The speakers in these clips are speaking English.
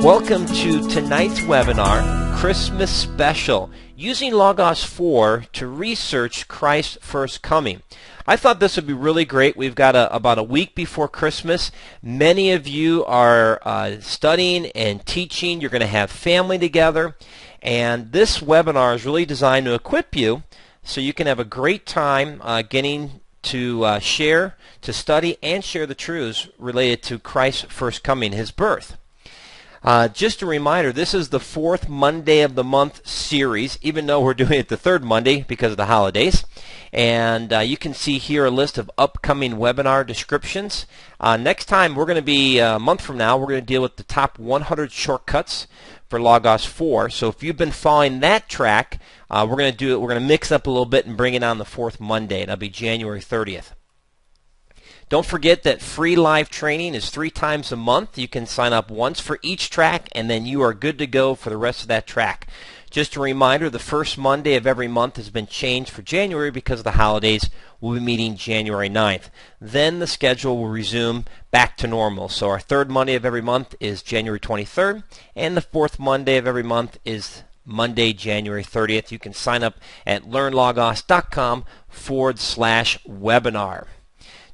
Welcome to tonight's webinar, Christmas Special, using Logos 4 to research Christ's first coming. I thought this would be really great. We've got about a week before Christmas. Many of you are studying and teaching. You're going to have family together. And this webinar is really designed to equip you so you can have a great time getting to share, to study, and share the truths related to Christ's first coming, His birth. Just a reminder, this is the fourth Monday of the month series, even though we're doing it the third Monday because of the holidays. And you can see here a list of upcoming webinar descriptions. Next time, we're going to be, a month from now, we're going to deal with the top 100 shortcuts for Logos 4. So if you've been following that track, we're going to do it. We're going to mix up a little bit and bring it on the fourth Monday. That'll be January 30th. Don't forget that free live training is 3 times a month. You can sign up once for each track, and then you are good to go for the rest of that track. Just a reminder, the first Monday of every month has been changed for January because of the holidays. We'll be meeting January 9th. Then the schedule will resume back to normal. So our third Monday of every month is January 23rd, and the fourth Monday of every month is Monday, January 30th. You can sign up at LearnLogos.com/webinar.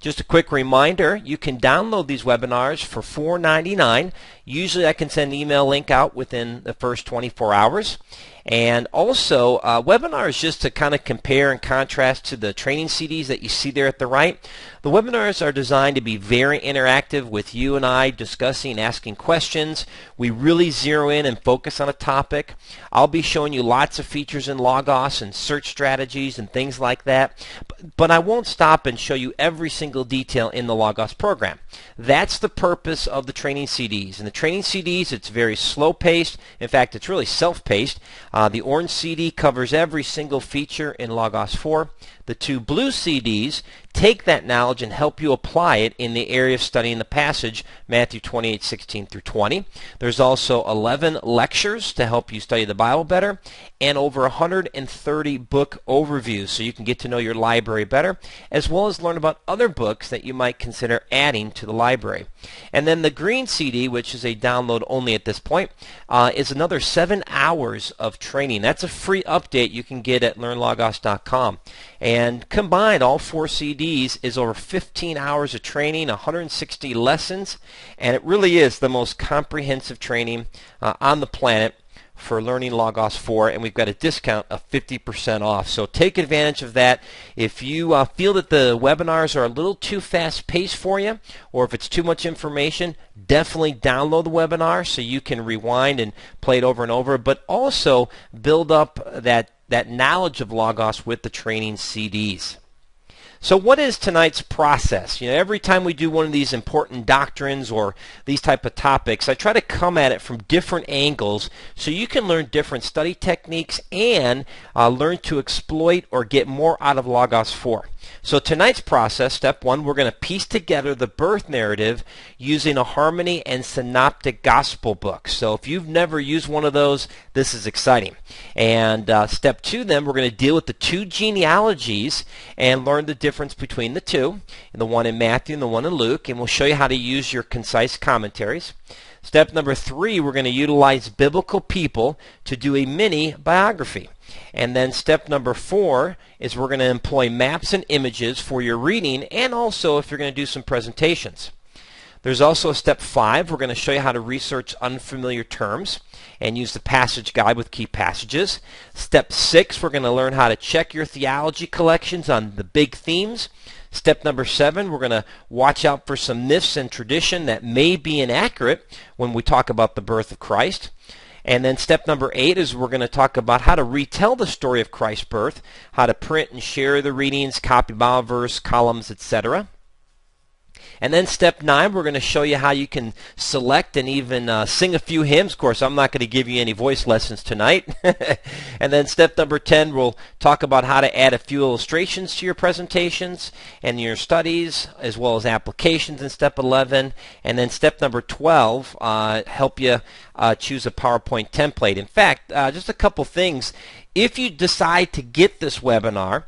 Just a quick reminder, you can download these webinars for $4.99. Usually I can send an email link out within the first 24 hours. And also, webinars, just to kind of compare and contrast to the training CDs that you see there at the right. The webinars are designed to be very interactive with you and I discussing, asking questions. We really zero in and focus on a topic. I'll be showing you lots of features in Logos and search strategies and things like that. But I won't stop and show you every single detail in the Logos program. That's the purpose of the training CDs. In the training CDs, it's very slow-paced. In fact, it's really self-paced. The orange CD covers every single feature in Logos 4. The 2 blue CDs take that knowledge and help you apply it in the area of studying the passage, Matthew 28:16 through 20. There's also 11 lectures to help you study the Bible better, and over 130 book overviews so you can get to know your library better, as well as learn about other books that you might consider adding to the library. And then the green CD, which is a download only at this point, is another 7 hours of training. That's a free update you can get at LearnLogos.com. And combined, all 4 CDs is over 15 hours of training, 160 lessons, and it really is the most comprehensive training on the planet for learning Logos 4, and we've got a discount of 50% off. So take advantage of that. If you feel that the webinars are a little too fast-paced for you, or if it's too much information, definitely download the webinar so you can rewind and play it over and over, but also build up that knowledge of Logos with the training CDs. So what is tonight's process? You know, every time we do one of these important doctrines or these type of topics, I try to come at it from different angles so you can learn different study techniques and learn to exploit or get more out of Logos 4. So tonight's process, step 1, we're going to piece together the birth narrative using a harmony and synoptic gospel book. So if you've never used one of those, this is exciting. And step 2, then, we're going to deal with the 2 genealogies and learn the difference between the 2, the one in Matthew and the one in Luke, and we'll show you how to use your concise commentaries. Step number 3, we're going to utilize biblical people to do a mini biography. And then step number 4 is we're going to employ maps and images for your reading, and also if you're going to do some presentations. There's also a step 5. We're going to show you how to research unfamiliar terms and use the passage guide with key passages. Step 6, we're going to learn how to check your theology collections on the big themes. Step number 7, we're going to watch out for some myths and tradition that may be inaccurate when we talk about the birth of Christ. And then step number 8 is we're going to talk about how to retell the story of Christ's birth, how to print and share the readings, copy Bible verse, columns, etc. And then step 9, we're going to show you how you can select and even sing a few hymns. Of course, I'm not going to give you any voice lessons tonight. And then step number 10, we'll talk about how to add a few illustrations to your presentations and your studies, as well as applications in step 11. And then step number 12, help you choose a PowerPoint template. In fact, just a couple things. If you decide to get this webinar,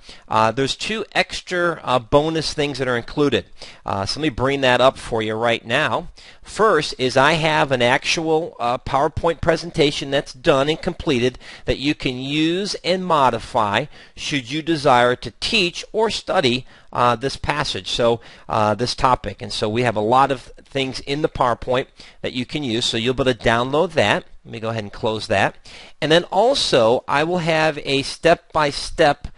there's 2 extra bonus things that are included. So let me bring that up for you right now. First is I have an actual PowerPoint presentation that's done and completed that you can use and modify should you desire to teach or study this passage, so this topic. And so we have a lot of things in the PowerPoint that you can use, so you'll be able to download that. Let me go ahead and close that. And then also I will have a step-by-step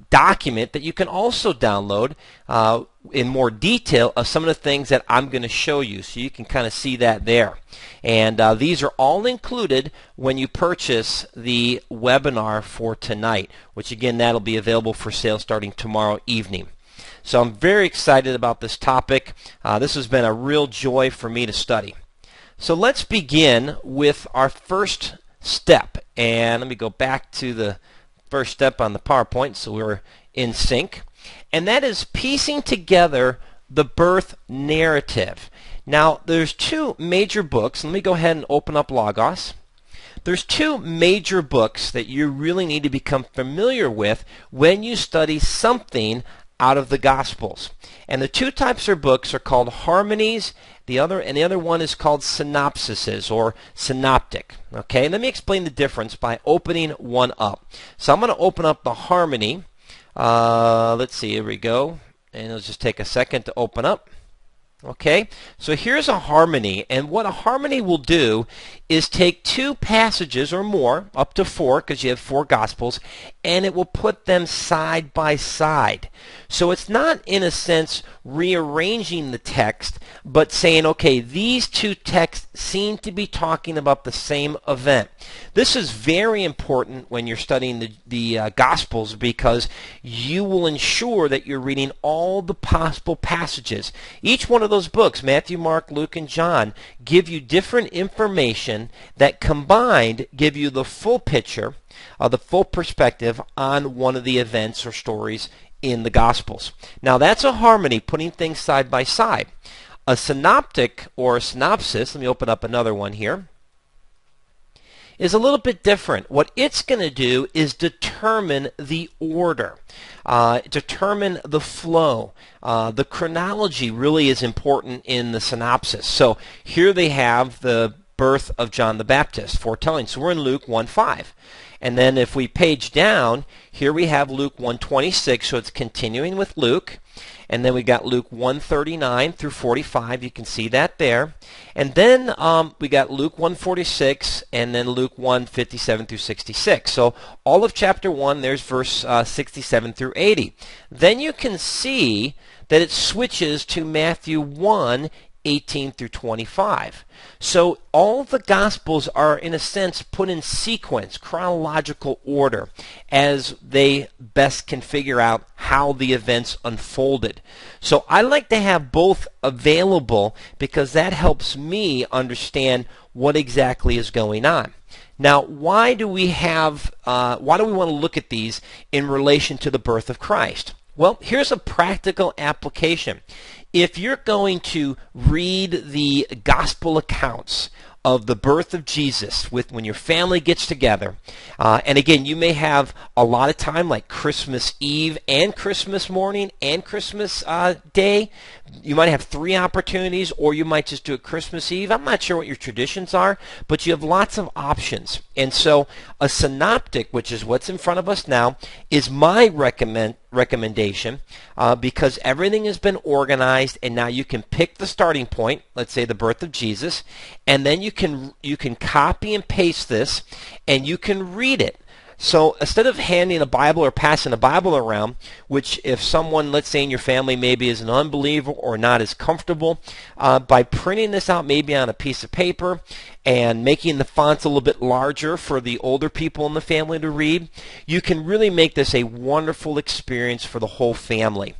document that you can also download in more detail of some of the things that I'm going to show you, so you can kind of see that there. And these are all included when you purchase the webinar for tonight, which again, that'll be available for sale starting tomorrow evening. So I'm very excited about this topic. This has been a real joy for me to study. So let's begin with our first step. And let me go back to the first step on the PowerPoint so we're in sync. And that is piecing together the birth narrative. Now, there's 2 major books. Let me go ahead and open up Logos. There's 2 major books that you really need to become familiar with when you study something out of the Gospels. And the 2 types of books are called harmonies. The other one is called synopsises or synoptic. Okay, let me explain the difference by opening one up. So I'm going to open up the harmony. Let's see, here we go. And it'll just take a second to open up. Okay, so here's a harmony, and what a harmony will do is take 2 passages or more, up to 4 because you have 4 Gospels, and it will put them side by side. So it's not, in a sense, rearranging the text, but saying, okay, these 2 texts seem to be talking about the same event. This is very important when you're studying the Gospels, because you will ensure that you're reading all the possible passages. Each one of those books, Matthew, Mark, Luke, and John, give you different information that combined give you the full picture, the full perspective on one of the events or stories in the Gospels. Now that's a harmony, putting things side by side. A synoptic or a synopsis, let me open up another one here, is a little bit different. What it's going to do is determine the order, determine the flow. The chronology really is important in the synopsis. So here they have the birth of John the Baptist, foretelling. So we're in Luke 1:5. And then if we page down, here we have Luke 1:26, so it's continuing with Luke. And then we got Luke 1:39 through 45. You can see that there. And then we got Luke 1:46 and then Luke 1:57 through 66. So all of chapter 1, there's verse 67 through 80. Then you can see that it switches to Matthew 1:18 through 25. So all the Gospels are, in a sense, put in sequence, chronological order, as they best can figure out how the events unfolded. So I like to have both available because that helps me understand what exactly is going on. Now, why do we want to look at these in relation to the birth of Christ? Well, here's a practical application. If you're going to read the gospel accounts of the birth of Jesus when your family gets together, and again, you may have a lot of time like Christmas Eve and Christmas morning and Christmas Day. You might have 3 opportunities, or you might just do it Christmas Eve. I'm not sure what your traditions are, but you have lots of options. And so a synoptic, which is what's in front of us now, is my recommendation because everything has been organized, and now you can pick the starting point, let's say the birth of Jesus, and then you can copy and paste this, and you can read it. So instead of handing a Bible or passing a Bible around, which if someone, let's say in your family, maybe is an unbeliever or not as comfortable, by printing this out maybe on a piece of paper and making the fonts a little bit larger for the older people in the family to read, you can really make this a wonderful experience for the whole family.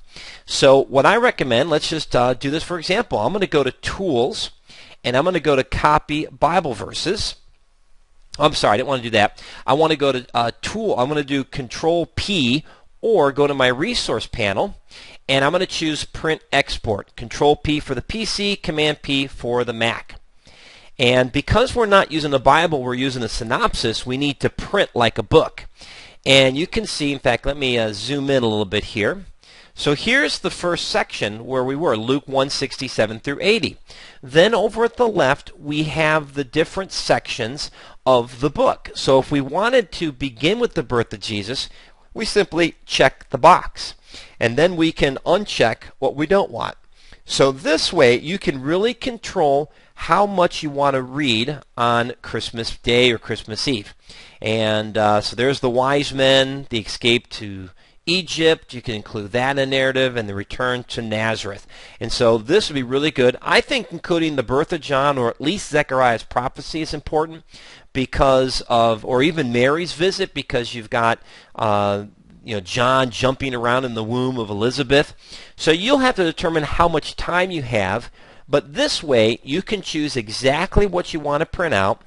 So what I recommend, let's just do this for example. I'm going to go to Tools, and I'm going to go to Copy Bible Verses. I'm sorry, I didn't want to do that. I want to go to Tool. I'm going to do Control P, or go to my Resource panel, and I'm going to choose Print Export. Control P for the PC, Command P for the Mac. And because we're not using the Bible, we're using a synopsis, we need to print like a book. And you can see, in fact, let me zoom in a little bit here. So here's the first section where we were, Luke 1:67 through 80. Then over at the left, we have the different sections of the book. So if we wanted to begin with the birth of Jesus, we simply check the box. And then we can uncheck what we don't want. So this way, you can really control how much you want to read on Christmas Day or Christmas Eve. And so there's the wise men, the escape to Egypt. You can include that in the narrative, and the return to Nazareth. And so this would be really good. I think including the birth of John, or at least Zechariah's prophecy, is important because of, or even Mary's visit, because you've got John jumping around in the womb of Elizabeth. So you'll have to determine how much time you have, but this way you can choose exactly what you want to print out.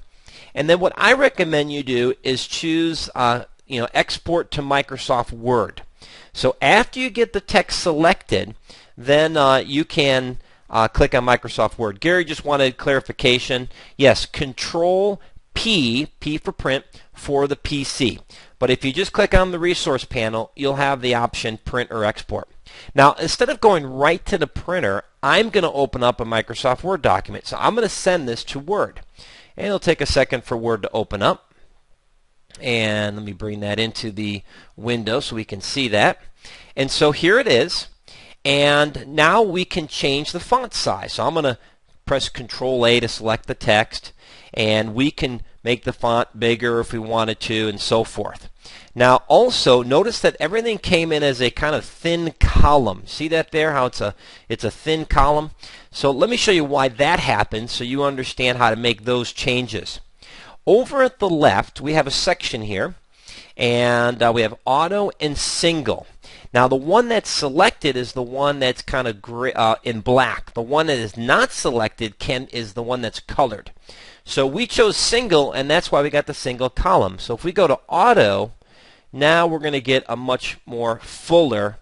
And then what I recommend you do is choose export to Microsoft Word. So after you get the text selected, then you can click on Microsoft Word. Gary just wanted clarification. Yes, Control P for print, for the PC. But if you just click on the resource panel, you'll have the option print or export. Now, instead of going right to the printer, I'm going to open up a Microsoft Word document. So I'm going to send this to Word. And it'll take a second for Word to open up. And let me bring that into the window so we can see that. And so here it is. And now we can change the font size. So I'm going to press Control A to select the text. And we can make the font bigger if we wanted to, and so forth. Now also notice that everything came in as a kind of thin column. See that there, how it's a thin column? So let me show you why that happens so you understand how to make those changes. Over at the left we have a section here, and we have auto and single. Now the one that's selected is the one that's kind of in black. The one that is not selected is the one that's colored. So we chose single, and that's why we got the single column. So if we go to auto, now we're going to get a much more fuller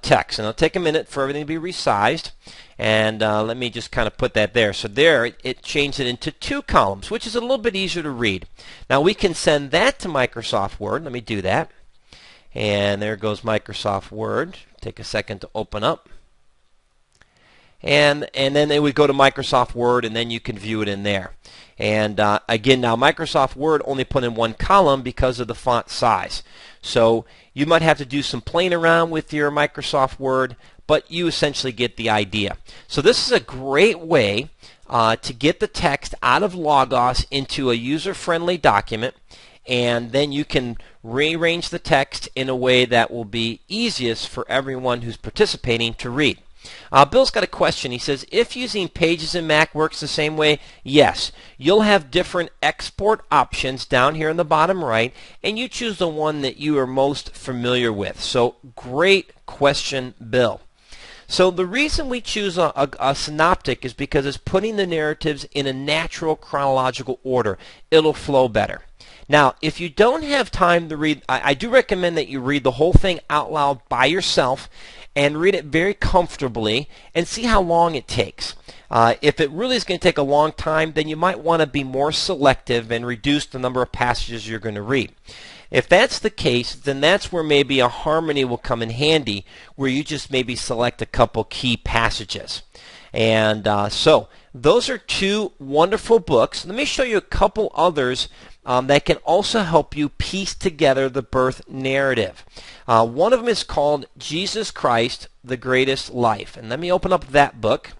text. And it'll take a minute for everything to be resized. And let me just kind of put that there. So there, it changed it into 2 columns, which is a little bit easier to read. Now we can send that to Microsoft Word. Let me do that. And there goes Microsoft Word. Take a second to open up. And then they would go to Microsoft Word, and then you can view it in there. And again, now Microsoft Word only put in 1 column because of the font size. So you might have to do some playing around with your Microsoft Word, but you essentially get the idea. So this is a great way to get the text out of Logos into a user-friendly document, and then you can rearrange the text in a way that will be easiest for everyone who's participating to read. Bill's got a question. He says, if using Pages in Mac works the same way, yes. You'll have different export options down here in the bottom right, and you choose the one that you are most familiar with. So great question, Bill. So the reason we choose a synoptic is because it's putting the narratives in a natural chronological order. It'll flow better. Now, if you don't have time to read, I do recommend that you read the whole thing out loud by yourself and read it very comfortably and see how long it takes. If it really is going to take a long time, then you might want to be more selective and reduce the number of passages you're going to read. If that's the case, then that's where maybe a harmony will come in handy, where you just maybe select a couple key passages. And so those are 2 wonderful books. Let me show you a couple others that can also help you piece together the birth narrative. One of them is called Jesus Christ, the Greatest Life. And let me open up that book.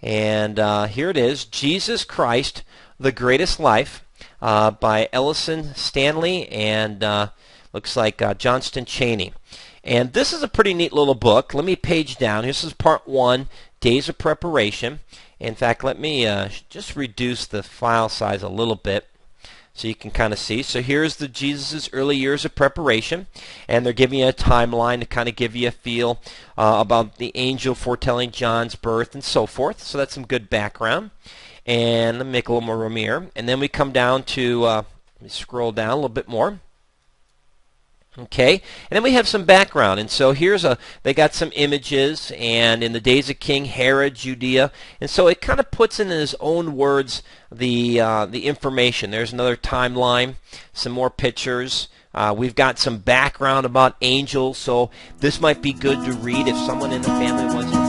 And here it is, Jesus Christ, the Greatest Life, by Ellison Stanley and looks like Johnston Cheney. And this is a pretty neat little book. Let me page down. This is part 1, Days of Preparation. In fact, let me just reduce the file size a little bit so you can kind of see. So here's the Jesus' early years of preparation, and they're giving you a timeline to kind of give you a feel about the angel foretelling John's birth and so forth. So that's some good background. And let me make a little more room here. And then we come down to, let me scroll down a little bit more. Okay, and then we have some background, and so they got some images, and in the days of King Herod, Judea, and so it kind of puts in his own words the information. There's another timeline, some more pictures, We've got some background about angels, so this might be good to read if someone in the family wants to